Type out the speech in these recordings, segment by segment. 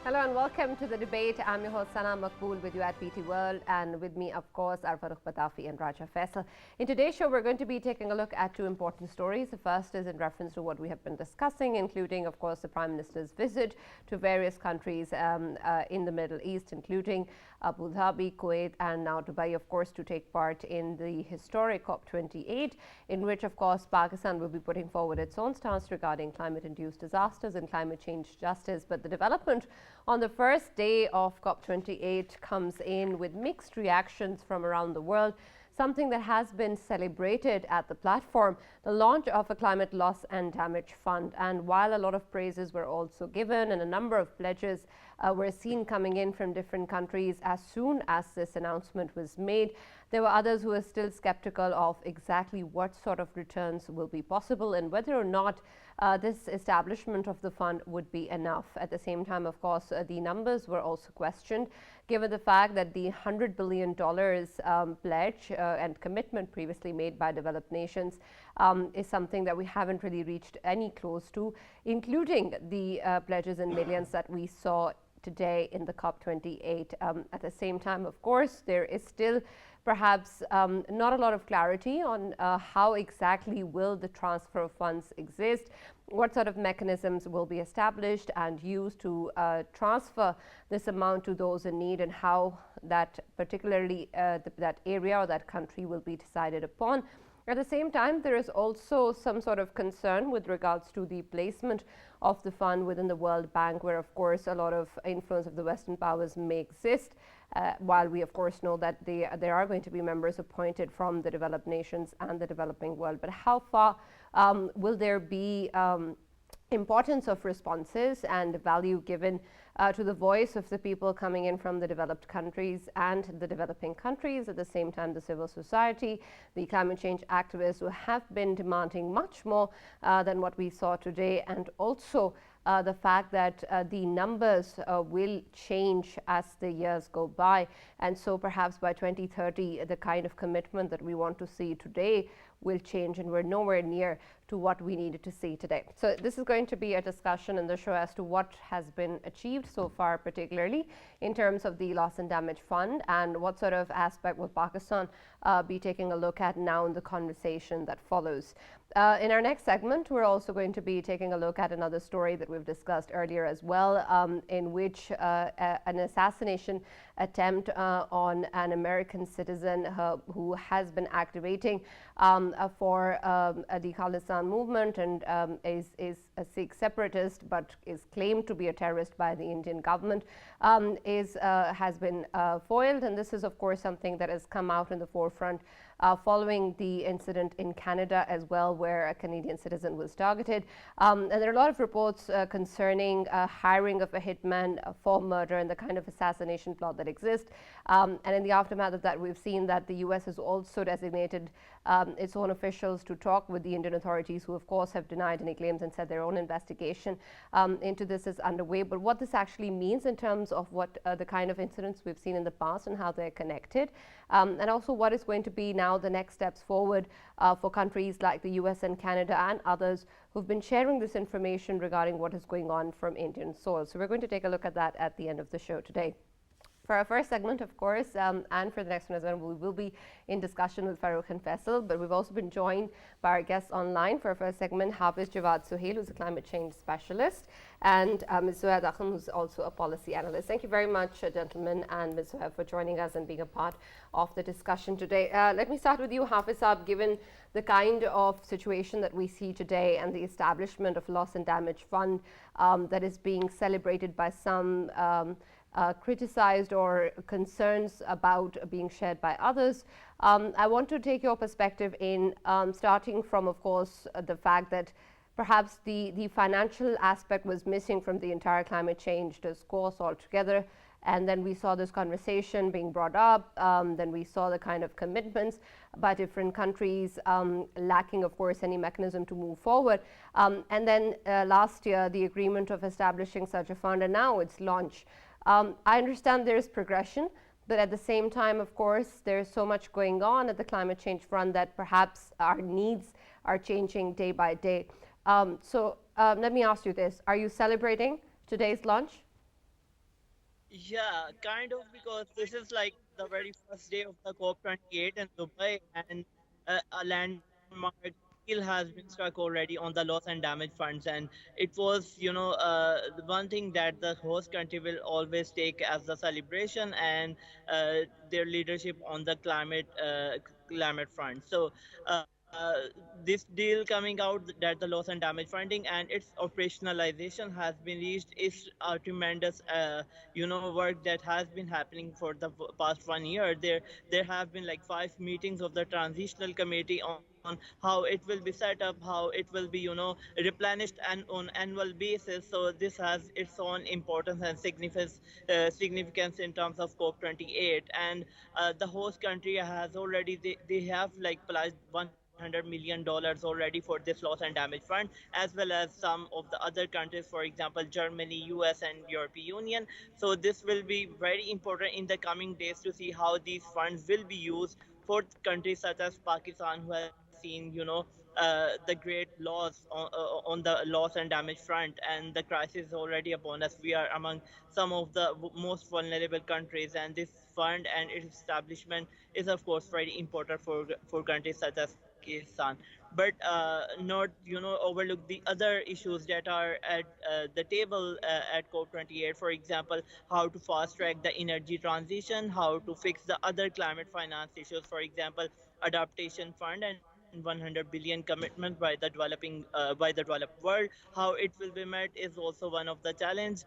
Hello and welcome to the debate. I'm your host Sana Makbool with you at PT World, and with me, of course, are Farooq Batafi and Raja Faisal. In today's show, we're going to be taking a look at two important stories. The first is in reference to what we have been discussing, including, of course, the Prime Minister's visit to various countries in the Middle East, including Abu Dhabi, Kuwait, and now Dubai, of course, to take part in the historic COP28, in which, of course, Pakistan will be putting forward its own stance regarding climate-induced disasters and climate change justice. But the development on the first day of COP28 comes in with mixed reactions from around the world. Something that has been celebrated at the platform, the launch of a climate loss and damage fund. And while a lot of praises were also given and a number of pledges were seen coming in from different countries as soon as this announcement was made, there were others who were still skeptical of exactly what sort of returns will be possible and whether or not this establishment of the fund would be enough. At the same time, of course, the numbers were also questioned, given the fact that the $100 billion pledge and commitment previously made by developed nations is something that we haven't really reached any close to, including the pledges in millions that we saw today in the COP28. At the same time, of course, there is still perhaps not a lot of clarity on how exactly will the transfer of funds exist, what sort of mechanisms will be established and used to transfer this amount to those in need, and how that particularly that area or that country will be decided upon. At the same time, there is also some sort of concern with regards to the placement of the fund within the World Bank, where, of course, a lot of influence of the Western powers may exist, while we, of course, know that there are going to be members appointed from the developed nations and the developing world. But how far will there be importance of responses and value given to the voice of the people coming in from the developed countries and the developing countries? At the same time, the civil society, the climate change activists who have been demanding much more than what we saw today, and also the fact that the numbers will change as the years go by. And so perhaps by 2030, the kind of commitment that we want to see today will change, and we're nowhere near to what we needed to see today. So this is going to be a discussion in the show as to what has been achieved so far, particularly in terms of the loss and damage fund, and what sort of aspect will Pakistan be taking a look at now in the conversation that follows. In our next segment, we're also going to be taking a look at another story that we've discussed earlier as well, in which an assassination attempt on an American citizen who has been activating for the Khalistan movement and is a Sikh separatist, but is claimed to be a terrorist by the Indian government, has been foiled. And this is, of course, something that has come out in the forefront following the incident in Canada as well, where a Canadian citizen was targeted. And there are a lot of reports concerning hiring of a hitman for murder and the kind of assassination plot that exists. And in the aftermath of that, we've seen that the US has also designated its own officials to talk with the Indian authorities, who, of course, have denied any claims and said their own investigation into this is underway. But what this actually means in terms of what the kind of incidents we've seen in the past and how they're connected, and also what is going to be now the next steps forward for countries like the US and Canada and others who've been sharing this information regarding what is going on from Indian soil. So we're going to take a look at that at the end of the show today. For our first segment, of course, and for the next one as well, we will be in discussion with Farooq and Faisal, but we've also been joined by our guests online for our first segment, Hafiz Jawad Suhail, who's a climate change specialist, and Ms. Suhaib Akham, who's also a policy analyst. Thank you very much, gentlemen, and Ms. Suhaib, for joining us and being a part of the discussion today. Let me start with you, Hafiz Saab. Given the kind of situation that we see today and the establishment of loss and damage fund that is being celebrated by some, criticized or concerns about being shared by others, I want to take your perspective in starting from, of course, the fact that perhaps the financial aspect was missing from the entire climate change discourse altogether. And then we saw this conversation being brought up. Then we saw the kind of commitments by different countries, lacking, of course, any mechanism to move forward. And then last year, the agreement of establishing such a fund, and now its launch. I understand there is progression, but at the same time, of course, there's so much going on at the climate change front that perhaps our needs are changing day by day. So let me ask you this. Are you celebrating today's launch? Yeah, kind of, because this is like the very first day of the COP28 in Dubai, and a landmark deal has been struck already on the loss and damage funds. And it was, the one thing that the host country will always take as the celebration, and their leadership on the climate front. So this deal coming out, that the loss and damage funding and its operationalization has been reached, is a tremendous work that has been happening for the past 1 year. There have been like 5 meetings of the transitional committee on how it will be set up, how it will be replenished and on annual basis. So this has its own importance and significance in terms of COP28. And the host country has already, they have like pledged $100 million already for this loss and damage fund, as well as some of the other countries, for example Germany, US, and European Union. So this will be very important in the coming days to see how these funds will be used for countries such as Pakistan, who has seen the great loss on the loss and damage front, and the crisis is already upon us. We are among some of the most vulnerable countries, and this fund and its establishment is of course very important for countries such as Pakistan. But not overlook the other issues that are at the table at COP28. For example, how to fast track the energy transition, how to fix the other climate finance issues, for example adaptation fund and 100 billion commitment by the developed world. How it will be met is also one of the challenge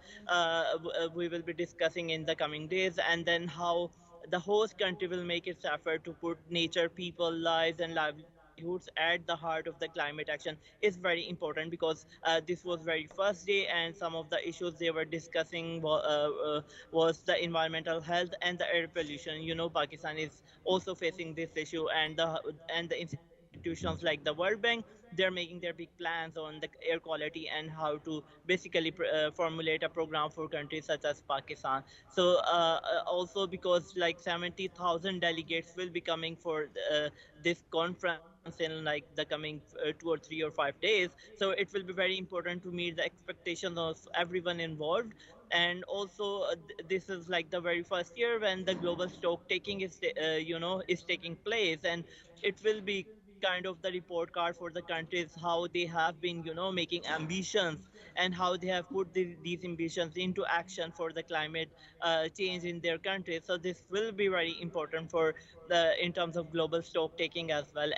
we will be discussing in the coming days. And then how the host country will make its effort to put nature, people, lives, and livelihoods at the heart of the climate action is very important, because this was very first day, and some of the issues they were discussing was the environmental health and the air pollution. Pakistan is also facing this issue, and the institutions like the World Bank, they're making their big plans on the air quality and how to basically formulate a program for countries such as Pakistan. So also, because like 70,000 delegates will be coming for this conference in like the coming 2 or 3 or 5 days. So it will be very important to meet the expectations of everyone involved. And also this is like the very first year when the global stock taking is taking place, and it will be kind of the report card for the countries, how they have been making ambitions, and how they have put these ambitions into action for the climate change in their countries. So this will be very important for the in terms of global stock taking as well.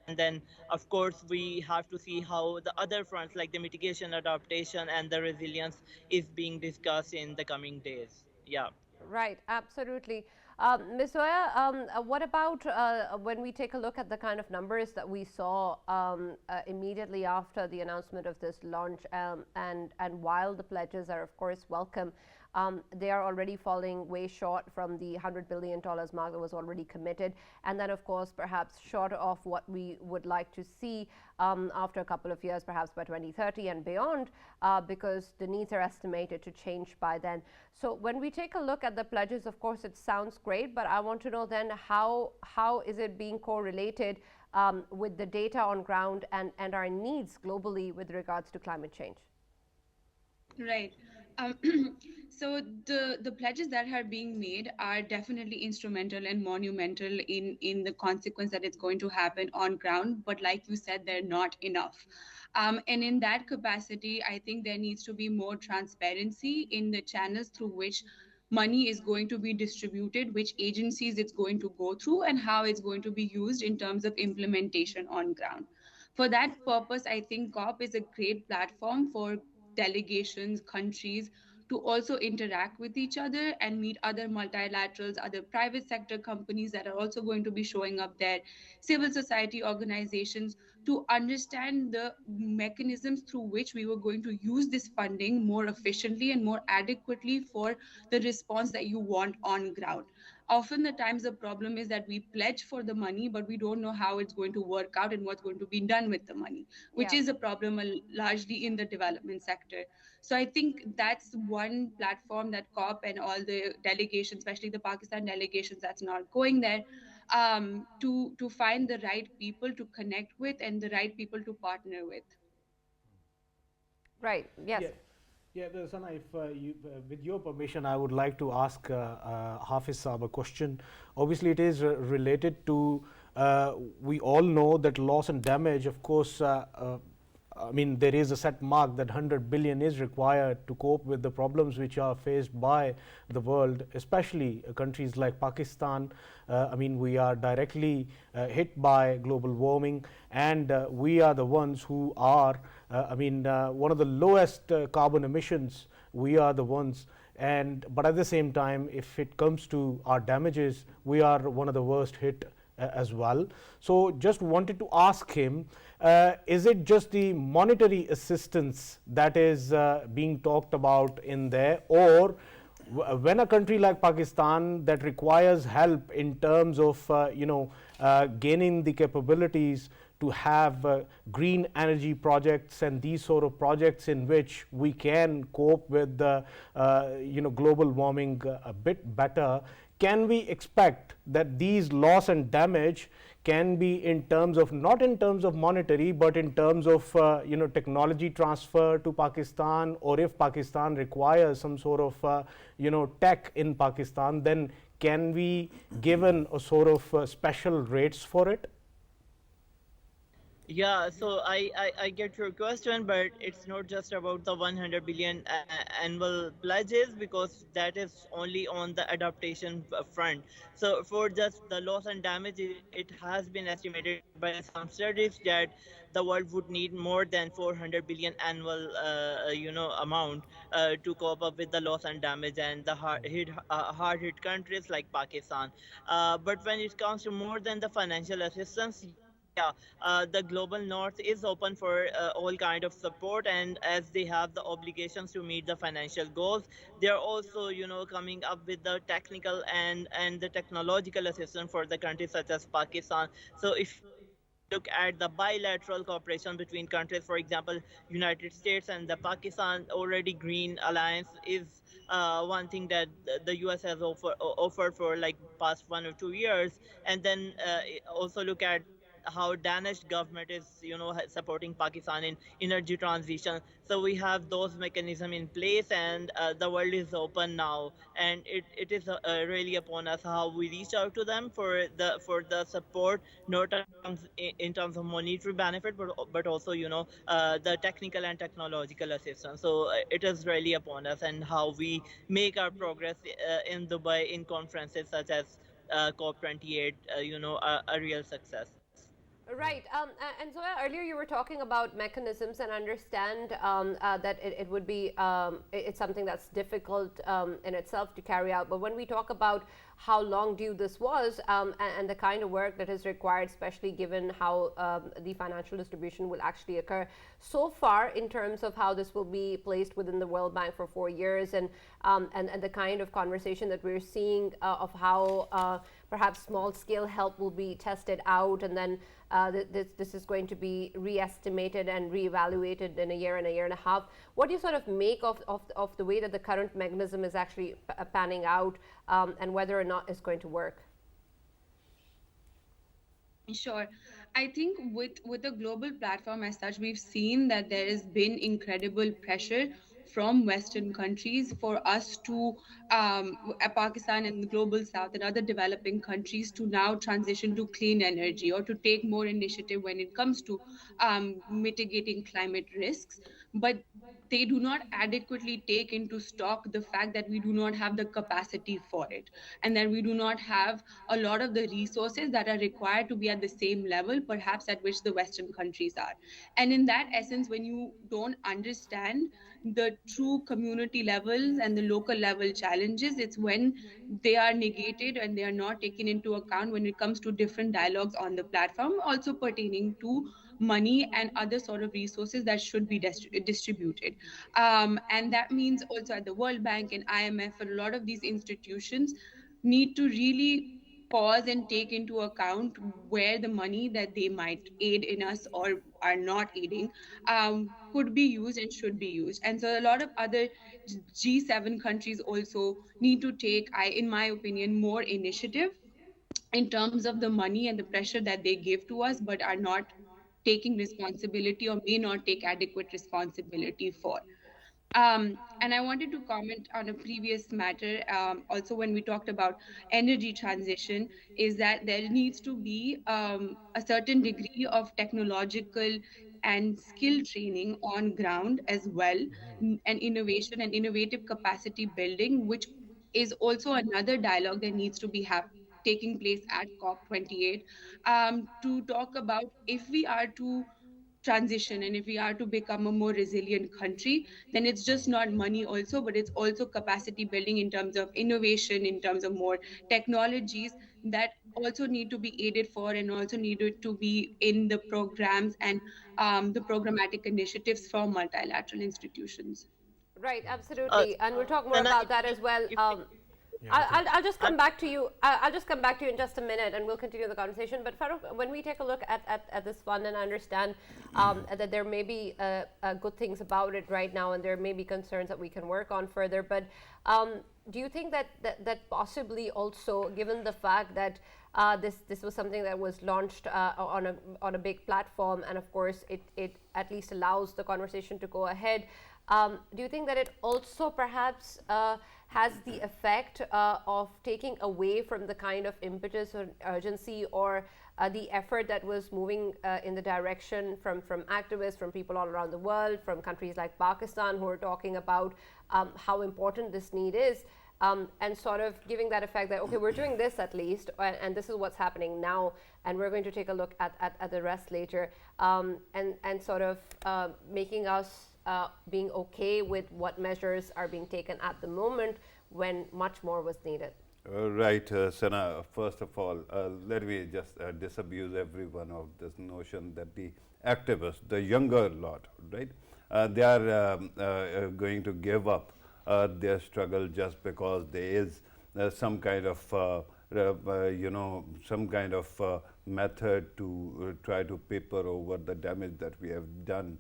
And then of course we have to see how the other fronts like the mitigation, adaptation, and the resilience is being discussed in the coming days. Yeah. Right, absolutely. Ms. Zoya, what about when we take a look at the kind of numbers that we saw immediately after the announcement of this launch, and while the pledges are, of course, welcome, they are already falling way short from the $100 billion mark that was already committed, and then, of course, perhaps short of what we would like to see after a couple of years, perhaps by 2030 and beyond, because the needs are estimated to change by then. So when we take a look at the pledges, of course, it sounds great, but I want to know then how is it being correlated with the data on ground and our needs globally with regards to climate change? Right. Um, so the pledges that are being made are definitely instrumental and monumental in the consequence that it's going to happen on ground. But like you said, they're not enough. And in that capacity, I think there needs to be more transparency in the channels through which money is going to be distributed, which agencies it's going to go through, and how it's going to be used in terms of implementation on ground. For that purpose, I think COP is a great platform for delegations, countries to also interact with each other and meet other multilaterals, other private sector companies that are also going to be showing up there, civil society organizations, to understand the mechanisms through which we were going to use this funding more efficiently and more adequately for the response that you want on ground. Often the times the problem is that we pledge for the money, but we don't know how it's going to work out and what's going to be done with the money, which Yeah. is a problem largely in the development sector. So I think that's one platform that COP and all the delegations, especially the Pakistan delegations that's not going there, to find the right people to connect with and the right people to partner with. Right. Yes. Yeah. Yeah, Sana, if with your permission, I would like to ask Hafiz Saab a question. Obviously, it is related to, we all know that loss and damage, of course, I mean, there is a set mark that 100 billion is required to cope with the problems which are faced by the world, especially countries like Pakistan. I mean, we are directly hit by global warming, and we are the ones who are, one of the lowest carbon emissions. We are the ones, and but at the same time, if it comes to our damages, we are one of the worst hit as well. So just wanted to ask him, is it just the monetary assistance that is being talked about in there, or when a country like Pakistan that requires help in terms of gaining the capabilities to have green energy projects and these sort of projects in which we can cope with the global warming a bit better, can we expect that these loss and damage can be in terms of, not in terms of monetary, but in terms of technology transfer to Pakistan, or if Pakistan requires some sort of tech in Pakistan, then can we given a sort of special rates for it? Yeah, so I get your question, but it's not just about the 100 billion annual pledges, because that is only on the adaptation front. So for just the loss and damage, it has been estimated by some studies that the world would need more than 400 billion annual amount to cope up with the loss and damage and the hard hit countries like Pakistan. But when it comes to more than the financial assistance, yeah, the global north is open for all kind of support, and as they have the obligations to meet the financial goals, they are also coming up with the technical and the technological assistance for the countries such as Pakistan. So if you look at the bilateral cooperation between countries, for example, United States and the Pakistan already green alliance is one thing that the US has offered for like past 1 or 2 years. And then also look at how Danish government is supporting Pakistan in energy transition. So we have those mechanism in place, and the world is open now, and it is really upon us how we reach out to them for the support, not in terms of monetary benefit, but also the technical and technological assistance. So it is really upon us, and how we make our progress in Dubai in conferences such as COP28, a real success. Right. And so earlier you were talking about mechanisms, and understand that it would be it's something that's difficult in itself to carry out. But when we talk about how long due this was, and the kind of work that is required, especially given how the financial distribution will actually occur so far, in terms of how this will be placed within the World Bank for 4 years, and the kind of conversation that we're seeing of how perhaps small scale help will be tested out, and then this is going to be re-estimated and re-evaluated in a year and a half. What do you sort of make of the way that the current mechanism is actually panning out, and whether or not it's going to work? Sure. I think with the global platform as such, we've seen that there has been incredible pressure from Western countries for us to Pakistan and the global South and other developing countries to now transition to clean energy, or to take more initiative when it comes to mitigating climate risks. But they do not adequately take into stock the fact that we do not have the capacity for it, and that we do not have a lot of the resources that are required to be at the same level perhaps at which the Western countries are. And in that essence, when you don't understand the true community levels and the local level challenges, it's when they are negated and they are not taken into account when it comes to different dialogues on the platform, also pertaining to money and other sort of resources that should be distributed. And that means also at the World Bank and IMF, and a lot of these institutions need to really pause and take into account where the money that they might aid in us or are not aiding could be used and should be used. And so a lot of other G7 countries also need to take, in my opinion, more initiative in terms of the money and the pressure that they give to us, but are not taking responsibility or may not take adequate responsibility for. And I wanted to comment on a previous matter, also when we talked about energy transition, is that there needs to be a certain degree of technological and skill training on ground as well, and innovation and innovative capacity building, which is also another dialogue that needs to be taking place at COP28, to talk about if we are to transition and if we are to become a more resilient country, then it's just not money also, but it's also capacity building in terms of innovation, in terms of more technologies that also need to be aided for and also needed to be in the programs and the programmatic initiatives from multilateral institutions. Right, Uh, absolutely, and we'll talk more Sana, about that as well. Yeah, I think. I'll just I'm come back to you. I'll just come back to you in just a minute, and we'll continue the conversation. But Farooq, when we take a look at this fund, and I understand that there may be good things about it right now, and there may be concerns that we can work on further. But do you think that possibly also, given the fact that this was something that was launched on a big platform, and of course it at least allows the conversation to go ahead. Do you think that it also perhaps has the effect of taking away from the kind of impetus or urgency or the effort that was moving in the direction from activists, from people all around the world, from countries like Pakistan who are talking about how important this need is? And sort of giving that effect that, okay, we're doing this at least, and this is what's happening now, and we're going to take a look at the rest later, and sort of making us being okay with what measures are being taken at the moment when much more was needed. Right, Sana. First of all, let me just disabuse everyone of this notion that the activists, the younger lot, right, they are going to give up their struggle just because there is some kind of, some kind of method to try to paper over the damage that we have done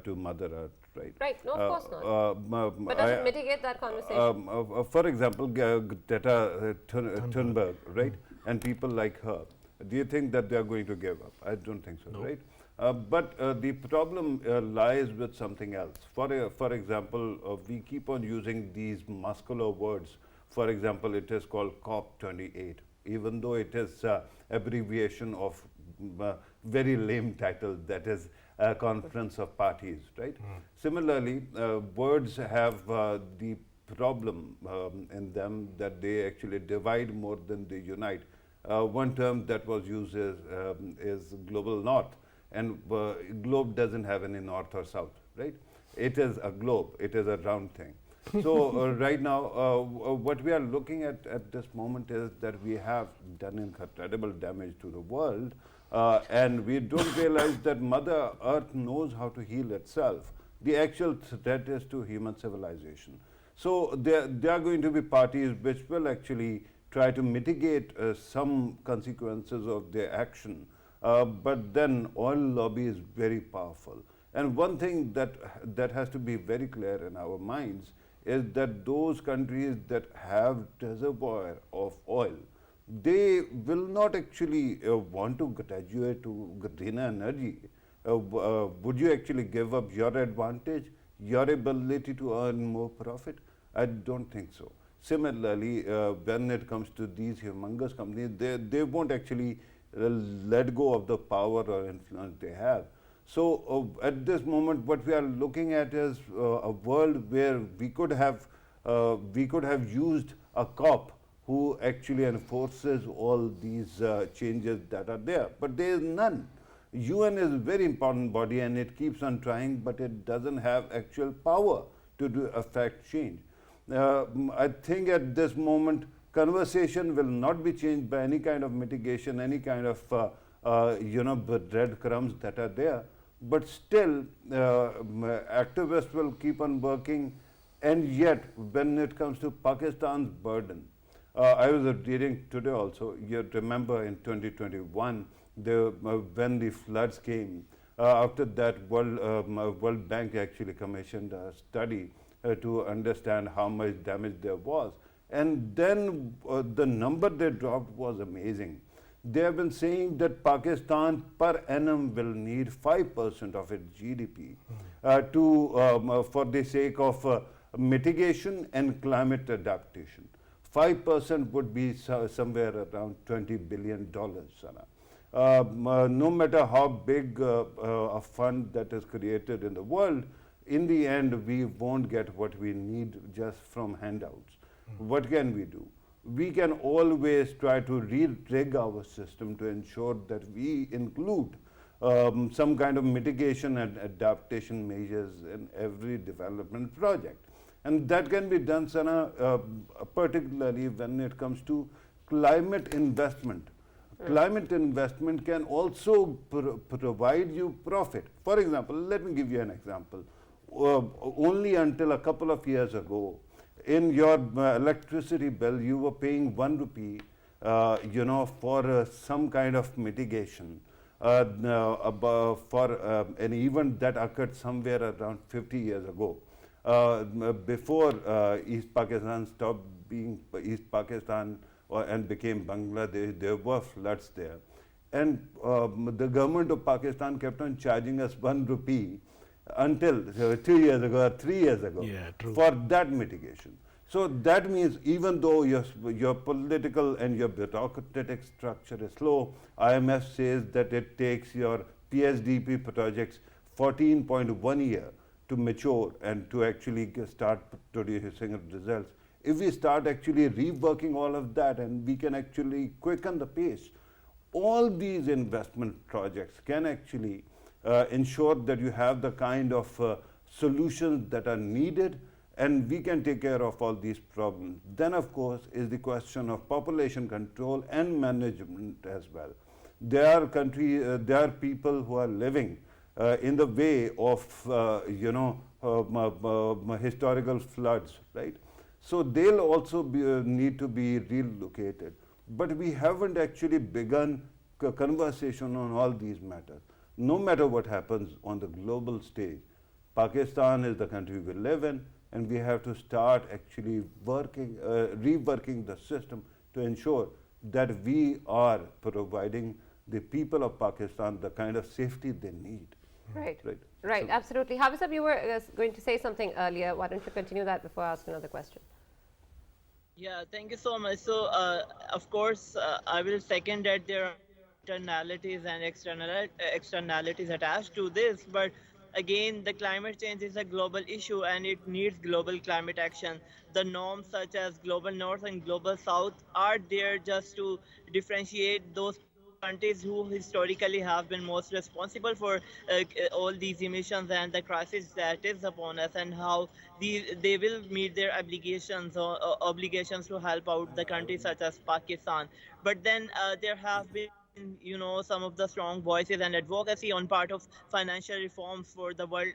to Mother Earth, right? Right, no, of course not. But does it mitigate that conversation? For example, Greta Thunberg, right, and people like her. Do you think that they are going to give up? I don't think so, right? But the problem lies with something else. For example, we keep on using these muscular words. For example, it is called COP28, even though it is abbreviation of very lame title, that is a conference of parties, right? Similarly, words have the problem in them that they actually divide more than they unite. One term that was used is global north, and globe doesn't have any north or south, right? It is a globe, it is a round thing. So right now, what we are looking at this moment is that we have done incredible damage to the world, and we don't realize that Mother Earth knows how to heal itself. The actual threat is to human civilization. So there are going to be parties which will actually try to mitigate some consequences of their action. But then oil lobby is very powerful. And one thing that has to be very clear in our minds is that those countries that have reservoir of oil, they will not actually want to graduate to greener energy. Would you actually give up your advantage, your ability to earn more profit? I don't think so. Similarly, when it comes to these humongous companies, they won't actually let go of the power or influence they have. So at this moment, what we are looking at is a world where we could have used a cop who actually enforces all these changes that are there, but there is none. UN is a very important body and it keeps on trying, but it doesn't have actual power to affect change. I think at this moment, conversation will not be changed by any kind of mitigation, any kind of breadcrumbs that are there. But still, activists will keep on working. And yet, when it comes to Pakistan's burden, I was reading today also. You remember in 2021, when the floods came. After that, World Bank actually commissioned a study to understand how much damage there was. And then the number they dropped was amazing. They have been saying that Pakistan per annum will need 5% of its GDP for the sake of mitigation and climate adaptation. 5% would be somewhere around $20 billion, Sana. No matter how big a fund that is created in the world, in the end, we won't get what we need just from handouts. What can we do? We can always try to re-rig our system to ensure that we include some kind of mitigation and adaptation measures in every development project. And that can be done, Sana, particularly when it comes to climate investment. Climate investment can also provide you profit. For example, let me give you an example. Only until a couple of years ago, in your electricity bill, you were paying 1 rupee, for some kind of mitigation. For an event that occurred somewhere around 50 years ago. Before East Pakistan stopped being East Pakistan and became Bangladesh, there were floods there. And the government of Pakistan kept on charging us 1 rupee until 2 years ago or 3 years ago for that mitigation. So that means even though your political and your bureaucratic structure is slow, IMF says that it takes your PSDP projects 14.1 year to mature and to actually start producing results. If we start actually reworking all of that and we can actually quicken the pace, all these investment projects can actually ensure that you have the kind of solutions that are needed, and we can take care of all these problems. Then, of course, is the question of population control and management as well. There are people who are living in the way of, historical floods, right? So they'll also need to be relocated. But we haven't actually begun a conversation on all these matters. No matter what happens on the global stage, Pakistan is the country we live in, and we have to start actually reworking the system to ensure that we are providing the people of Pakistan the kind of safety they need. Right. Right. Right, So- absolutely. Habisab, you were going to say something earlier. Why don't you continue that before I ask another question? Yeah, thank you so much. So, of course, I will second that there are internalities and externalities attached to this, but again, the climate change is a global issue and it needs global climate action. The norms such as global north and global south are there just to differentiate those countries who historically have been most responsible for all these emissions and the crisis that is upon us, and how they will meet their or obligations to help out the countries such as Pakistan. But then there have been, some of the strong voices and advocacy on part of financial reforms for the world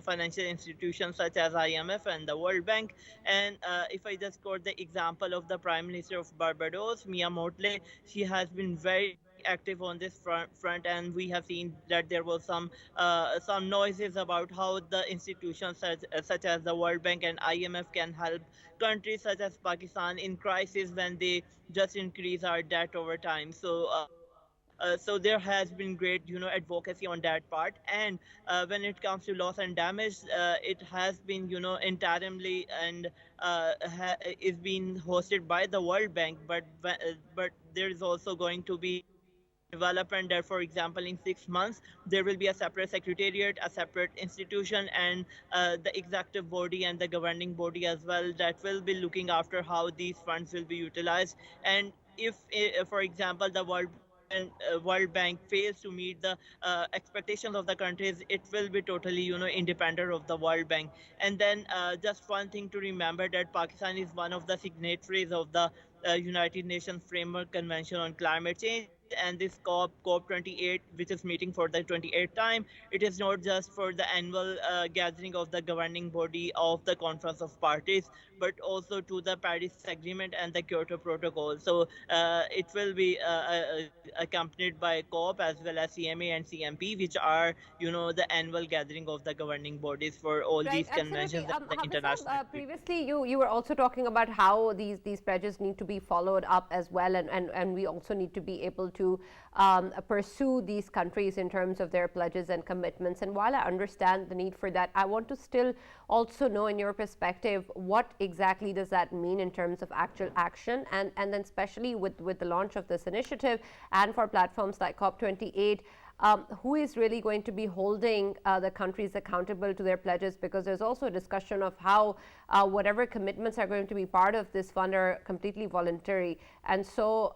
financial institutions such as IMF and the World Bank. And if I just quote the example of the Prime Minister of Barbados, Mia Mottley, she has been very active on this front, and we have seen that there was some noises about how the institutions such as the World Bank and IMF can help countries such as Pakistan in crisis when they just increase our debt over time. So there has been great, advocacy on that part. And when it comes to loss and damage, it has been, entirely and is being hosted by the World Bank. But there is also going to be a development that, for example, in 6 months there will be a separate secretariat, a separate institution, and the executive body and the governing body as well that will be looking after how these funds will be utilized. And if, for example, the World Bank fails to meet the expectations of the countries, it will be totally, independent of the World Bank. And then just one thing to remember, that Pakistan is one of the signatories of the United Nations Framework Convention on Climate Change, and this COP28, which is meeting for the 28th time, it is not just for the annual gathering of the governing body of the Conference of Parties, but also to the Paris Agreement and the Kyoto Protocol. So it will be accompanied by COP as well as CMA and CMP, which are, the annual gathering of the governing bodies for all Right, these absolutely. conventions and the Habisab, international previously you were also talking about how these pledges need to be followed up as well, and we also need to be able to pursue these countries in terms of their pledges and commitments. And while I understand the need for that, I want to still also know, in your perspective, what exactly does that mean in terms of actual action, and then especially with the launch of this initiative and for platforms like COP28, who is really going to be holding the countries accountable to their pledges? Because there's also a discussion of how whatever commitments are going to be part of this fund are completely voluntary. And so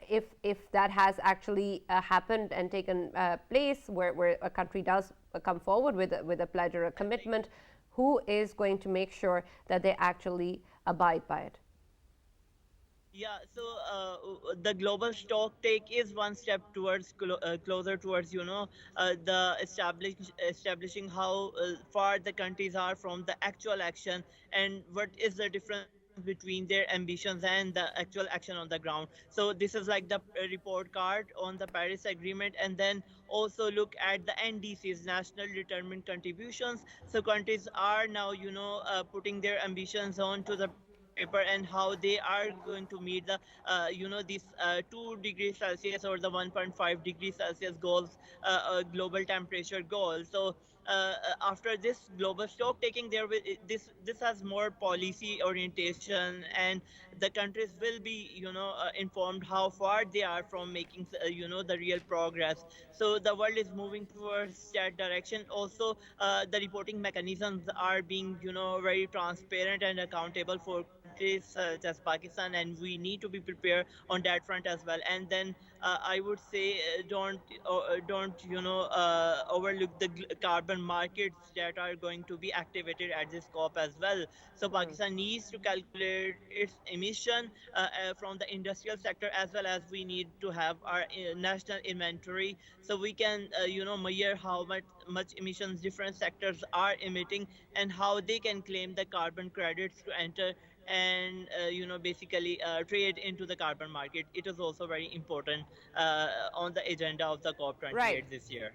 if that has actually happened and taken place, where a country does come forward with a pledge or a commitment, who is going to make sure that they actually abide by it? Yeah, so the global stock take is one step towards closer towards the establishing how far the countries are from the actual action, and what is the difference between their ambitions and the actual action on the ground. So this is like the report card on the Paris Agreement, and then also look at the NDCs, national determined contributions. So countries are now putting their ambitions onto the paper, and how they are going to meet the these 2 degrees Celsius or the 1.5 degrees Celsius goals, global temperature goal. So after this global stock taking, there will this has more policy orientation, and the countries will be informed how far they are from making the real progress. So the world is moving towards that direction. Also, the reporting mechanisms are being very transparent and accountable for countries such as Pakistan, and we need to be prepared on that front as well. And then I would say, don't overlook the carbon markets that are going to be activated at this COP as well. So Pakistan needs to calculate its emission from the industrial sector, as well as we need to have our national inventory, so we can measure how much emissions different sectors are emitting, and how they can claim the carbon credits to enter and basically trade into the carbon market. It is also very important on the agenda of the Right. COP28 this year.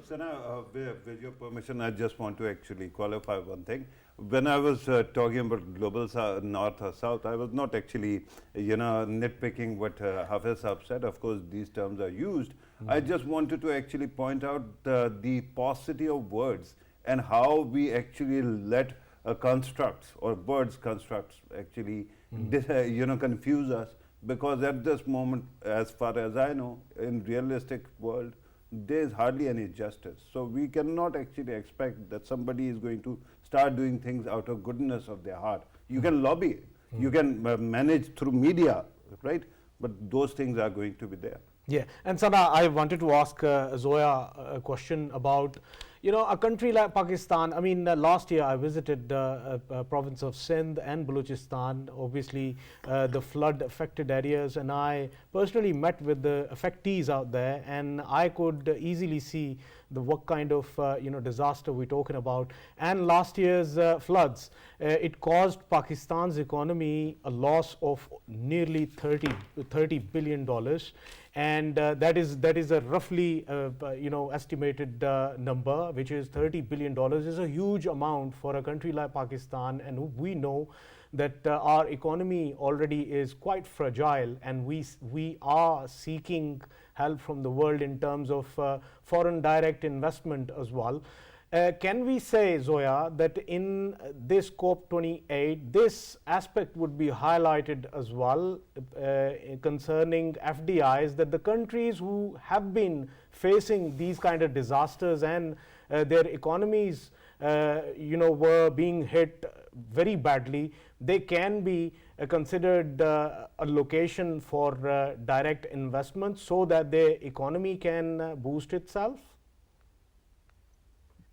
Sana, with your permission, I just want to actually qualify one thing. When I was talking about global north or south, I was not actually, nitpicking what Hafiz Saab said. Of course, these terms are used. I just wanted to actually point out the paucity of words and how we actually let constructs or words constructs actually, confuse us. Because at this moment, as far as I know, in realistic world, there is hardly any justice. So we cannot actually expect that somebody is going to start doing things out of goodness of their heart. You can lobby, you can manage through media, right? But those things are going to be there. Yeah, and Sana, I wanted to ask Zoya a question about, a country like Pakistan. I mean, last year I visited the province of Sindh and Balochistan, obviously the flood affected areas, and I personally met with the affectees out there, and I could easily see what kind of disaster we're talking about. And last year's floods, it caused Pakistan's economy a loss of nearly $30 billion, and that is a roughly estimated number, which is $30 billion is a huge amount for a country like Pakistan. And we know that our economy already is quite fragile, and we are seeking help from the world in terms of foreign direct investment as well. Can we say, Zoya, that in this COP28, this aspect would be highlighted as well concerning FDIs, that the countries who have been facing these kind of disasters and their economies, were being hit very badly, they can be considered a location for direct investment so that their economy can boost itself?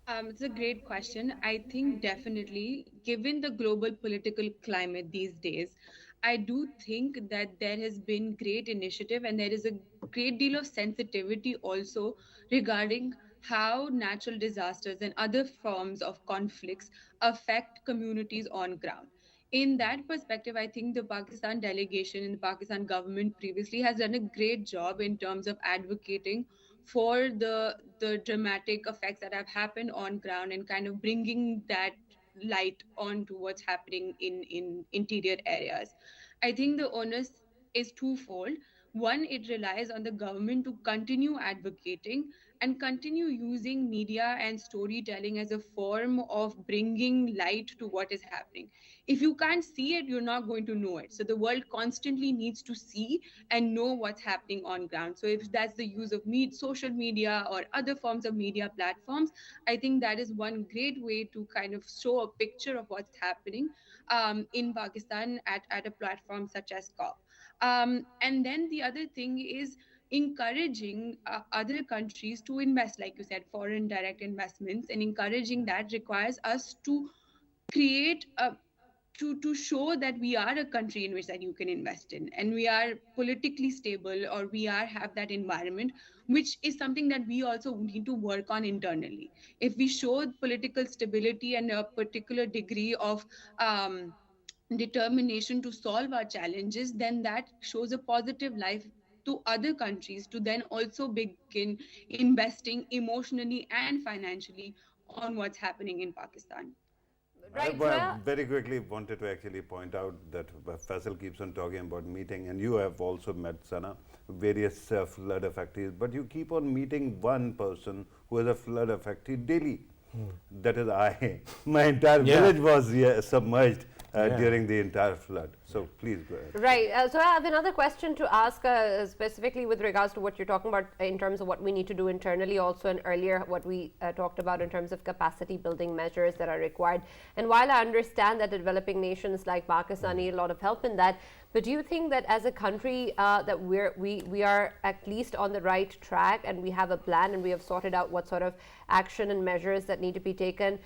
It's a great question. I think definitely, given the global political climate these days, I do think that there has been great initiative and there is a great deal of sensitivity also regarding how natural disasters and other forms of conflicts affect communities on ground. In that perspective, I think the Pakistan delegation and the Pakistan government previously has done a great job in terms of advocating for the dramatic effects that have happened on ground and kind of bringing that light on to what's happening in interior areas. I think the onus is twofold. One, it relies on the government to continue advocating and continue using media and storytelling as a form of bringing light to what is happening. If you can't see it, you're not going to know it. So the world constantly needs to see and know what's happening on ground. So if that's the use of social media or other forms of media platforms, I think that is one great way to kind of show a picture of what's happening in Pakistan at a platform such as COP. And then the other thing is encouraging other countries to invest, like you said, foreign direct investments, and encouraging that requires us to create a to show that we are a country in which that you can invest in, and we are politically stable, or we are have that environment, which is something that we also need to work on internally. If we show political stability and a particular degree of determination to solve our challenges, then that shows a positive life to other countries to then also begin investing emotionally and financially on what's happening in Pakistan. I Right. So very quickly wanted to actually point out that Faisal keeps on talking about meeting, and you have also met Sana, various flood affectees, but you keep on meeting one person who is a flood affectee daily. That is I. My entire Yeah. village was submerged Yeah. during the entire flood. So please go ahead. right. So I have another question to ask specifically with regards to what you're talking about in terms of what we need to do internally, also, and earlier what we talked about in terms of capacity building measures that are required. And while I understand that developing nations like Pakistan need a lot of help in that, but do you think that as a country that we are at least on the right track, and we have a plan, and we have sorted out what sort of action and measures that need to be taken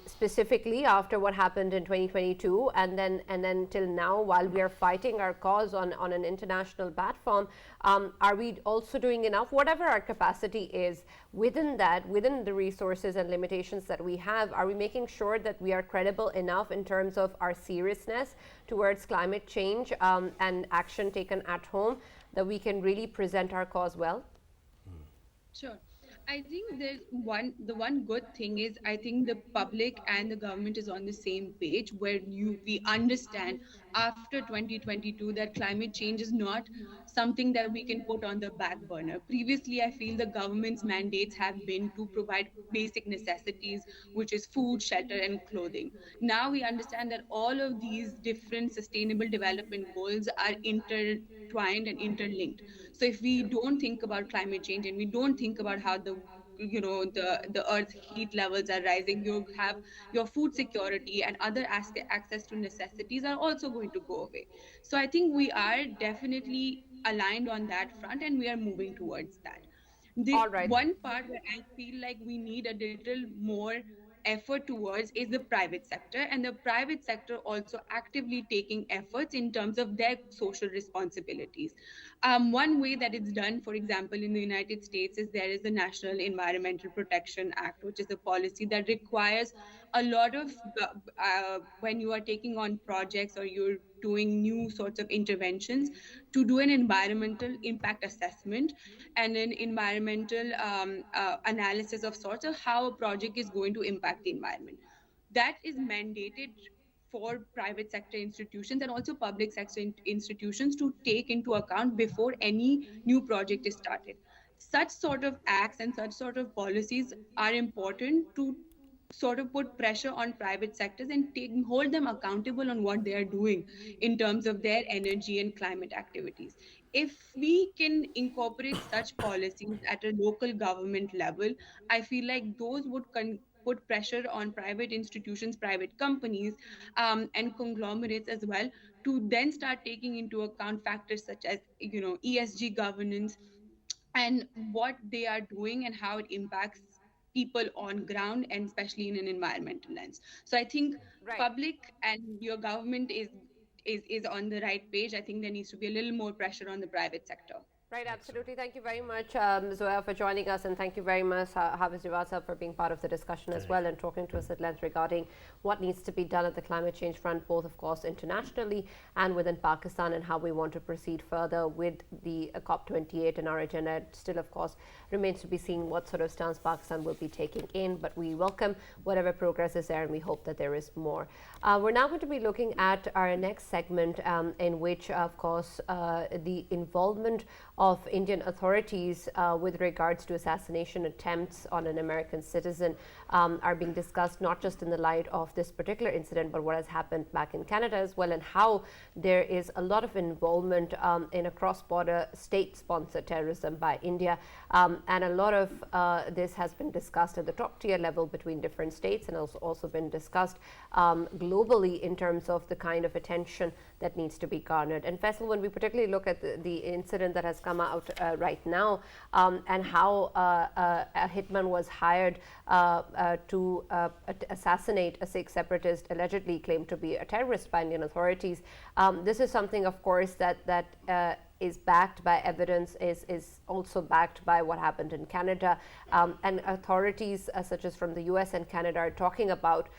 specifically after what happened in 2022, and then till now, while we are fighting our cause on an international platform, are we also doing enough, whatever our capacity is within that, within the resources and limitations that we have? Are we making sure that we are credible enough in terms of our seriousness towards climate change and action taken at home, that we can really present our cause well? Sure. I think the one good thing is, I think the public and the government is on the same page, where we understand after 2022 that climate change is not something that we can put on the back burner. Previously, I feel the government's mandates have been to provide basic necessities, which is food, shelter, and clothing. Now we understand that all of these different sustainable development goals are intertwined and interlinked. So if we don't think about climate change, and we don't think about how the earth's heat levels are rising, you have your food security and other access to necessities are also going to go away. So I think we are definitely aligned on that front, and we are moving towards that. The All right. one part where I feel like we need a little more effort towards is the private sector, and the private sector also actively taking efforts in terms of their social responsibilities. One way that it's done, for example, in the United States, is there is the National Environmental Protection Act, which is a policy that requires a lot of when you are taking on projects or you're doing new sorts of interventions, to do an environmental impact assessment and an environmental analysis of sorts of how a project is going to impact the environment. That is mandated for private sector institutions and also public sector institutions to take into account before any new project is started. Such sort of acts and such sort of policies are important to sort of put pressure on private sectors and hold them accountable on what they are doing in terms of their energy and climate activities. If we can incorporate such policies at a local government level, I feel like those would put pressure on private institutions, private companies, and conglomerates as well, to then start taking into account factors such as ESG governance and what they are doing and how it impacts people on ground, and especially in an environmental lens. So I think Right. public and your government is on the right page. I think there needs to be a little more pressure on the private sector. Right, absolutely. Thank you very much, Zoya, for joining us, and thank you very much, Hafiz Jawad, for being part of the discussion as well and talking to us at length regarding what needs to be done at the climate change front, both, of course, internationally and within Pakistan, and how we want to proceed further with the COP28 and our agenda. It still, of course, remains to be seen what sort of stance Pakistan will be taking in, but we welcome whatever progress is there, and we hope that there is more. We're now going to be looking at our next segment, in which, of course, the involvement of Indian authorities with regards to assassination attempts on an American citizen are being discussed, not just in the light of this particular incident, but what has happened back in Canada as well, and how there is a lot of involvement in a cross-border state-sponsored terrorism by India. And a lot of this has been discussed at the top-tier level between different states, and also been discussed globally in terms of the kind of attention that needs to be garnered. And Faisal, when we particularly look at the incident that has come out right now, and how a hitman was hired to assassinate a Sikh separatist allegedly claimed to be a terrorist by Indian authorities, this is something, of course, that is backed by evidence, is also backed by what happened in Canada, and authorities such as from the US and Canada are talking about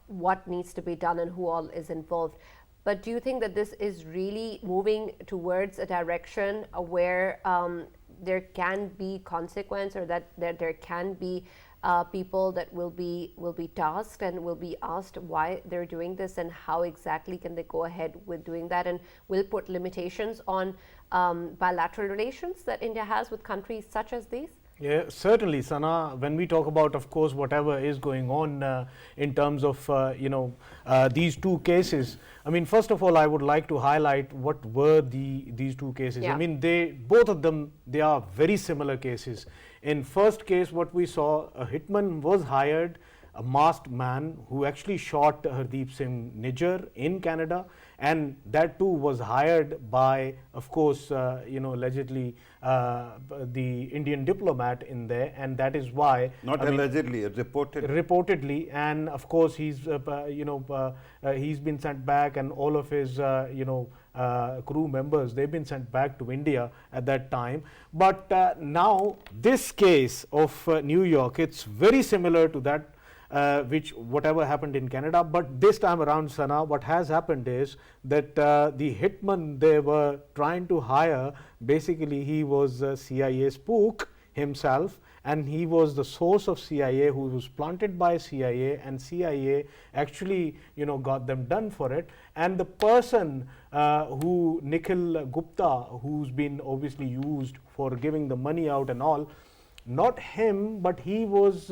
what needs to be done and who all is involved. But do you think that this is really moving towards a direction where there can be consequence, or that there can be people that will be tasked and will be asked why they're doing this and how exactly can they go ahead with doing that, and will put limitations on bilateral relations that India has with countries such as these? Yeah, certainly, Sana. When we talk about, of course, whatever is going on in terms of, these two cases, I mean, first of all, I would like to highlight what were these two cases. Yeah. I mean, both of them, they are very similar cases. In first case, what we saw, a hitman was hired, a masked man who actually shot Hardeep Singh Nijjar in Canada, and that too was hired by, of course, allegedly the Indian diplomat in there, and that is why. Not allegedly, reportedly, and of course he's been sent back, and all of his crew members, they've been sent back to India at that time. But now this case of New York, it's very similar to that which whatever happened in Canada, but this time around, Sana, what has happened is that the hitman they were trying to hire, basically he was a CIA spook himself, and he was the source of CIA, who was planted by CIA, and CIA actually got them done for it. And the person who Nikhil Gupta, who's been obviously used for giving the money out and all, not him, but he was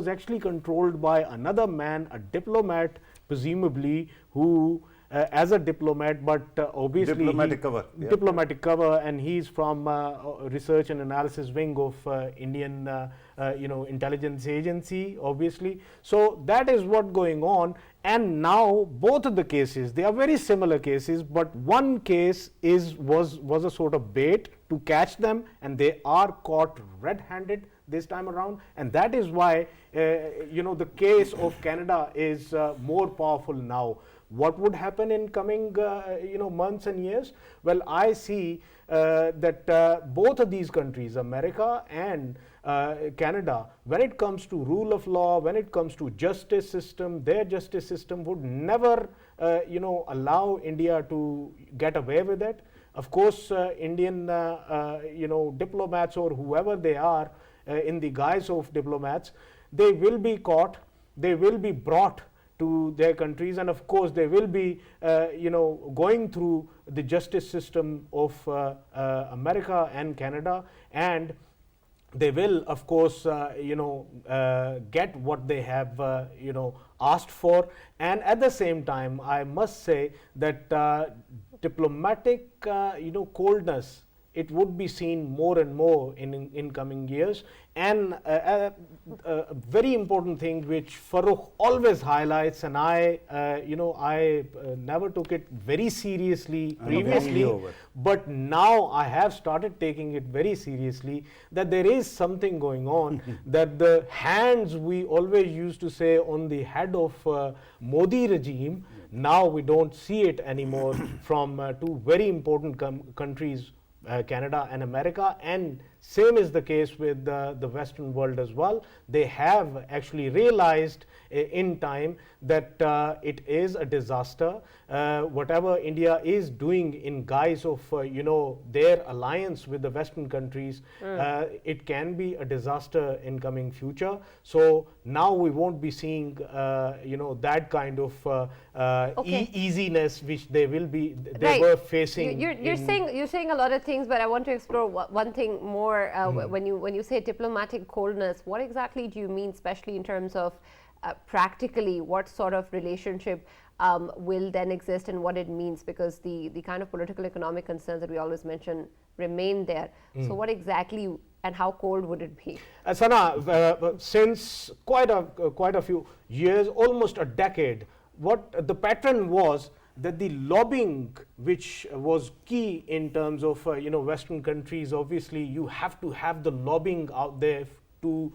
actually controlled by another man, a diplomat, presumably, who as a diplomat, but obviously diplomatic cover, yeah. Diplomatic cover, and he's from research and analysis wing of Indian intelligence agency, obviously. So that is what going on. And now both of the cases, they are very similar cases, but one case was a sort of bait to catch them, and they are caught red-handed this time around, and that is why the case of Canada is more powerful now. What would happen in coming months and years? Well, I see that both of these countries, America and Canada, when it comes to rule of law, when it comes to justice system, their justice system would never allow India to get away with it. Of course, Indian diplomats or whoever they are, in the guise of diplomats, they will be caught, they will be brought to their countries, and of course they will be going through the justice system of America and Canada, and they will of course get what they have asked for. And at the same time, I must say that diplomatic coldness, it would be seen more and more in coming years. And a very important thing which Farooq always highlights, and I never took it very seriously previously, but now I have started taking it very seriously, that there is something going on, that the hands we always used to say on the head of Modi regime, now we don't see it anymore from two very important countries, Canada and America, and same is the case with the Western world as well. They have actually realized in time that it is a disaster. Whatever India is doing in guise of their alliance with the Western countries, it can be a disaster in coming future. So now we won't be seeing that kind of easiness which they were facing. You're saying a lot of things, but I want to explore one thing more. When you say diplomatic coldness, what exactly do you mean, especially in terms of practically what sort of relationship will then exist and what it means, because the kind of political economic concerns that we always mention remain there. So what exactly and how cold would it be? Sana, since quite a few years, almost a decade, what the pattern was that the lobbying, which was key in terms of Western countries, obviously you have to have the lobbying out there to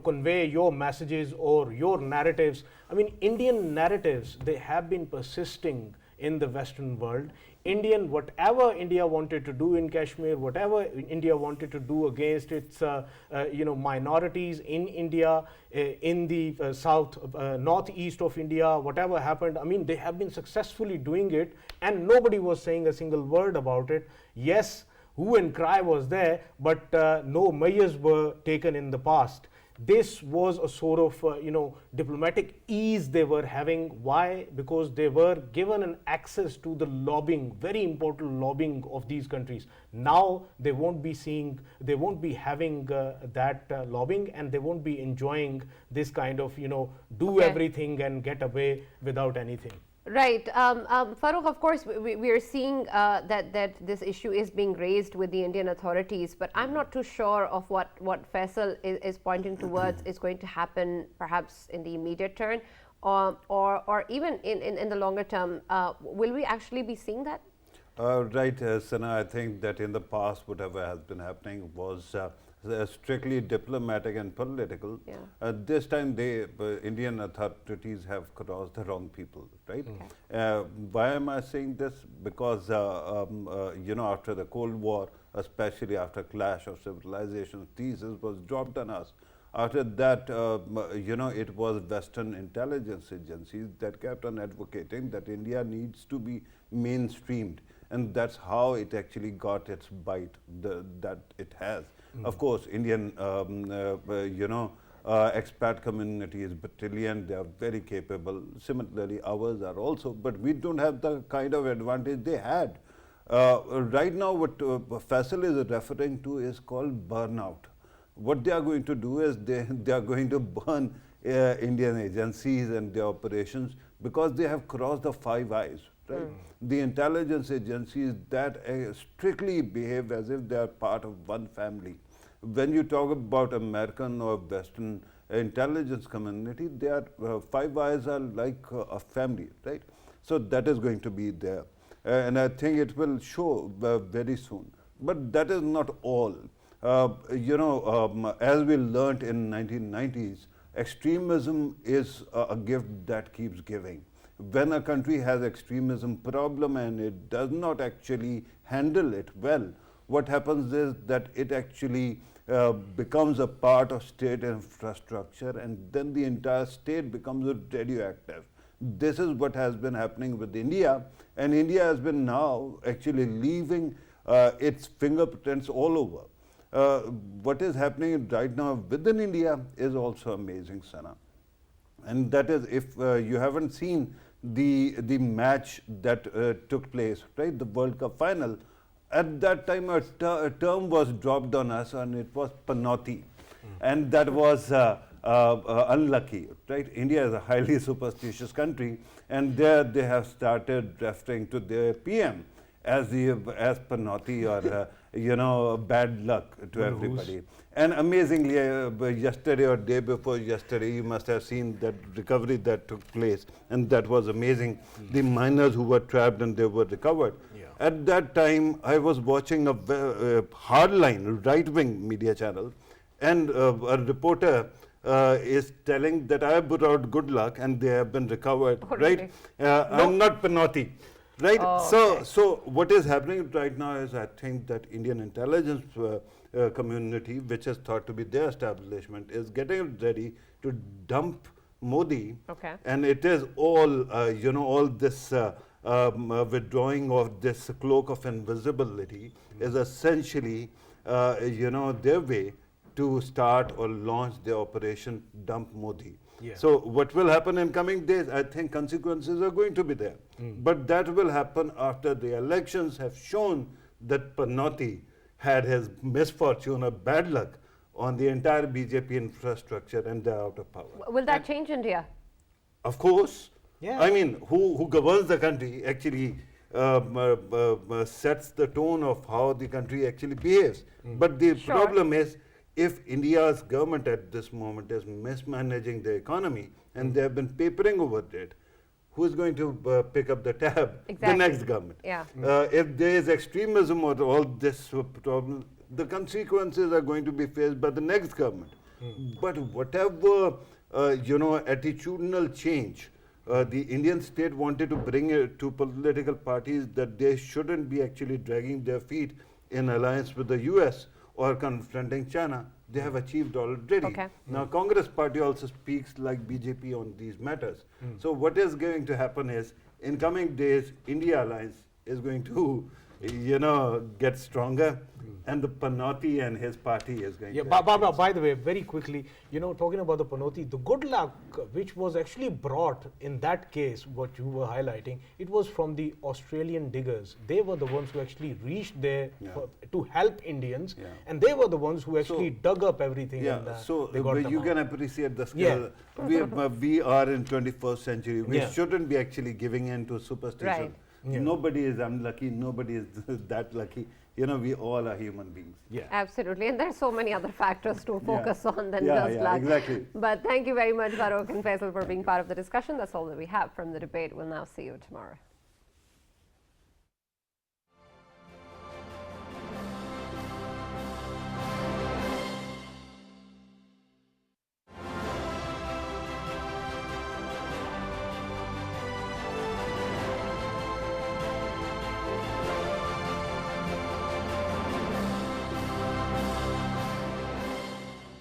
convey your messages or your narratives. I mean, Indian narratives, they have been persisting in the Western world. Whatever India wanted to do in Kashmir, whatever India wanted to do against its minorities in India, in the northeast of India, whatever happened, I mean, they have been successfully doing it, and nobody was saying a single word about it. Yes, hue and cry was there, but no measures were taken in the past. This was a sort of diplomatic ease they were having. Why? Because they were given an access to the lobbying, very important lobbying of these countries. Now they won't be having that lobbying, and they won't be enjoying this kind of do everything and get away without anything. Right. Farooq, of course, we are seeing that this issue is being raised with the Indian authorities, but I'm not too sure of what Faisal is pointing towards is going to happen perhaps in the immediate term or even in the longer term. Will we actually be seeing that? Right, Sana, I think that in the past whatever has been happening was strictly diplomatic and political. Yeah. This time Indian authorities have crossed the wrong people, right? Why am I saying this? Because after the Cold War, especially after clash of civilizations, thesis was dropped on us. After that, it was Western intelligence agencies that kept on advocating that India needs to be mainstreamed, and that's how it actually got its bite that it has. Of course, Indian, expat community is brilliant. They are very capable. Similarly, ours are also, but we don't have the kind of advantage they had. Right now, what Faisal is referring to is called burnout. What they are going to do is they are going to burn Indian agencies and their operations because they have crossed the Five Eyes. Right? The intelligence agencies that strictly behave as if they are part of one family. When you talk about American or Western intelligence community, they are Five Eyes are like a family, right? So that is going to be there, and I think it will show very soon. But that is not all. As we learnt in 1990s, extremism is a gift that keeps giving. When a country has extremism problem and it does not actually handle it well, what happens is that it actually becomes a part of state infrastructure, and then the entire state becomes radioactive. This is what has been happening with India, and India has been now actually leaving its fingerprints all over. What is happening right now within India is also amazing, Sana. And that is, if you haven't seen the match that took place, right, the World Cup final, at that time a term was dropped on us, and it was panauti, and that was unlucky, right? India is a highly superstitious country, and there they have started referring to their PM as panauti or bad luck to everybody. And amazingly, yesterday or day before yesterday, you must have seen that recovery that took place, and that was amazing. The miners who were trapped and they were recovered. At that time, I was watching a hardline right-wing media channel, and a reporter is telling that I have brought good luck and they have been recovered, right? I'm not panauti. Right. Oh, So, okay. so what is happening right now is I think that Indian intelligence community, which is thought to be their establishment, is getting ready to dump Modi. Okay. And it is all, all this withdrawing of this cloak of invisibility is essentially, their way to start or launch the operation dump Modi. Yeah. So what will happen in coming days? I think consequences are going to be there. But that will happen after the elections have shown that Panathi had his misfortune or bad luck on the entire BJP infrastructure and they're out of power. Will that change India? Of course. Yeah. I mean, who governs the country actually sets the tone of how the country actually behaves. But the Sure. problem is, if India's government at this moment is mismanaging the economy and they have been papering over it, who is going to pick up the tab? Exactly. The next government. Yeah. If there is extremism or all this problem, the consequences are going to be faced by the next government. But whatever attitudinal change the Indian state wanted to bring to political parties, that they shouldn't be actually dragging their feet in alliance with the US or confronting China, they have achieved already. Okay. Now, Congress party also speaks like BJP on these matters. So what is going to happen is, in coming days, India alliance is going to, get stronger, and the Panathi and his party is going Yeah, to. by the way, very quickly, talking about the Panathi, the good luck which was actually brought in that case, what you were highlighting, it was from the Australian diggers. They were the ones who actually reached there to help Indians, Yeah. and they were the ones who actually dug up everything. Yeah, and, so they got them you out. can appreciate the scale. We are in 21st century. We Yeah. shouldn't be actually giving in to superstition. Right. Yeah. Nobody is unlucky. Nobody is that lucky. We all are human beings. Yeah. Absolutely, and there's so many other factors to focus on than Yeah, just yeah, luck. exactly. But thank you very much, Farooq and Faisal, for being part of the discussion. That's all that we have from the debate. We'll now see you tomorrow.